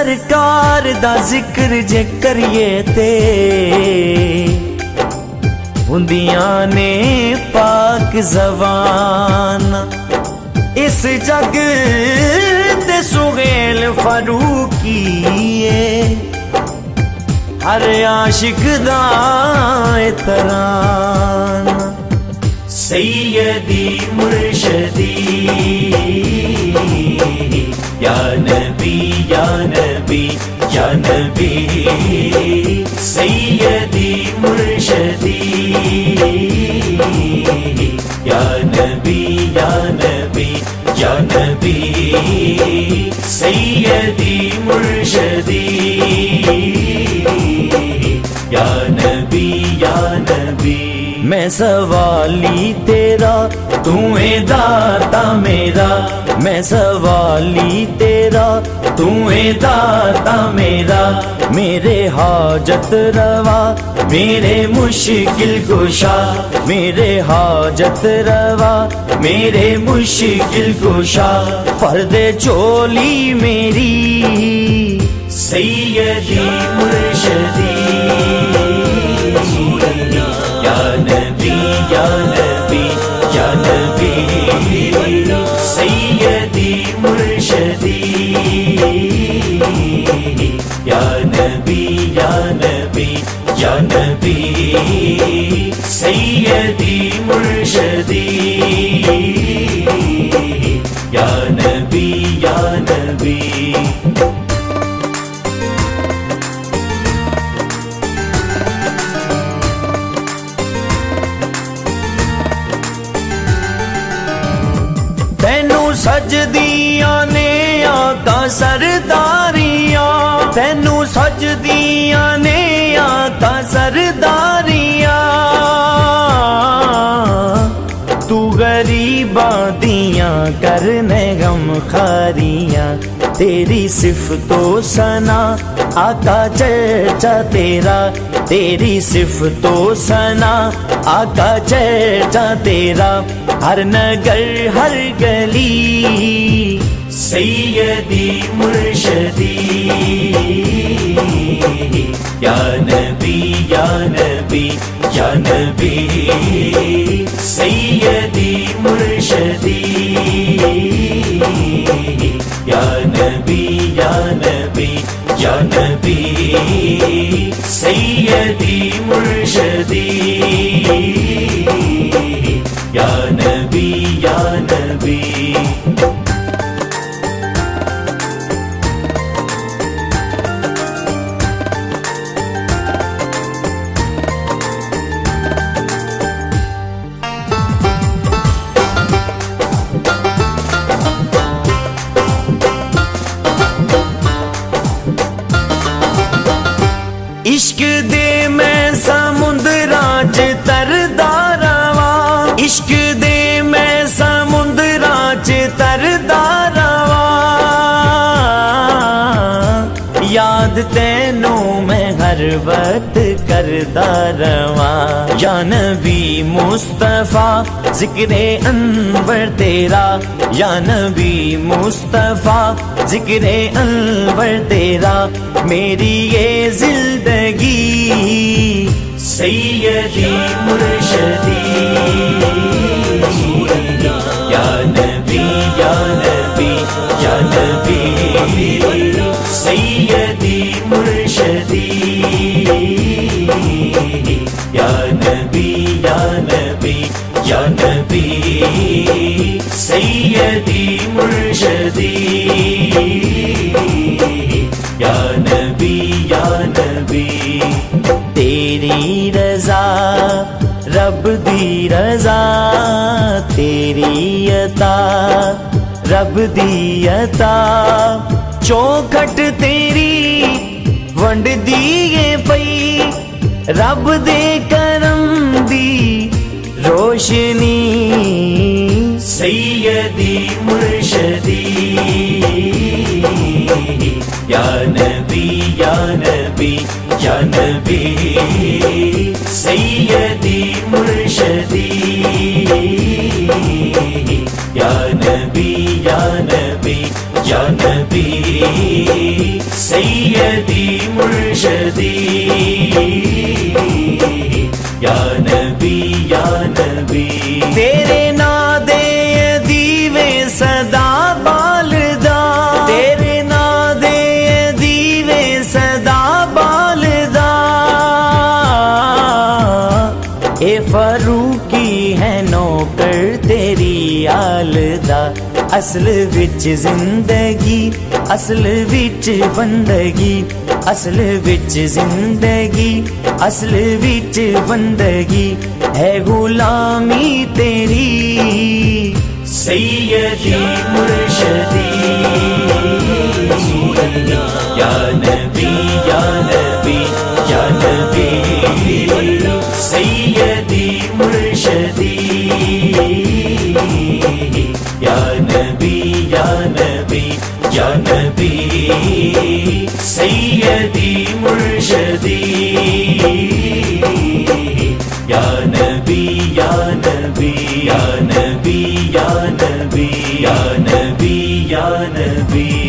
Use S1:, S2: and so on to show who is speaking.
S1: سرکار دا ذکر جے کریے تے ہوندیاں نے پاک زبان اس جگ تے سہیل فاروقی ہر عاشق دا ترانہ سیدی مرشدی یا نبی یا نبی یا نبی سیدی مرشدی یا نبی یا نبی یا نبی سیدی مرشدی یا نبی یا نبی میں سوالی تیرا تو ہے داتا میرا میں سوالی تیرا تو ہے داتا میرا میرے حاجت روا میرے مشکل کشا میرے حاجت روا میرے مشکل کشا فرد چولی میری سیدی مرشدی یا نبی یا نبی یا نبی سیدی مرشدی یا نبی یا نبی یا نبی سیدی مرشدی یا نبی یا نبی تینوں سجدیاں نے آقا سرداریاں تینوں سجدیاں نے آقا سرداریاں تو غریباں دیاں کرنے غم خاریاں تیری صفت و ثنا آقا چرچا تیرا تیری صفت و ثنا آقا چرچا تیرا ہر نگر ہر گلی سیدی مرشدی یا نبی یا نبی یا نبی سیدی مرشدی یا نبی یا نبی یا نبی سیدی مرشدی یا نبی یا نبی عشق دے میں سمندراں چ تردا رواں عشق دے میں سمندراں چ تردا رواں یاد تینوں میں ہر وقت کردا رواں یا نبی مصطفیٰ ذکر انور تیرا یا نبی مصطفیٰ ذکر انور تیرا میری یہ زندگی سیدی مرشدی یا نبی یا نبی یا نبی سیدی مرشدی یا نبی یا نبی یا نبی سیدی مرشدی یا نبی یا نبی تیری رضا رب دی رضا تیری عطا رب دی عطا چوکھٹ تیری ونڈ دیے پئی رب دے کرم دی روشنی سیدی مرشدی یا نبی یا نبی یا نبی سیدی مرشدی یا نبی یا نبی یا نبی سیدی مرشدی یا نبی یا نبی تیرے نادے دیوے صدا بالدا تیرے نادے دیوے صدا بالدا اے فاروقی ہے نوکر تیری آلدا اصل وچ زندگی اصل وچ بندگی اصل وچ زندگی اصل وچ بندگی ہے غلامی تیری سیدی مرشدی یا نبی یا نبی یا نبی سیدی مرشدی یا نبی یا نبی یا نبی سیدی مرشدی یا نبی یا نبی یا نبی یا نبی یا نبی یا نبی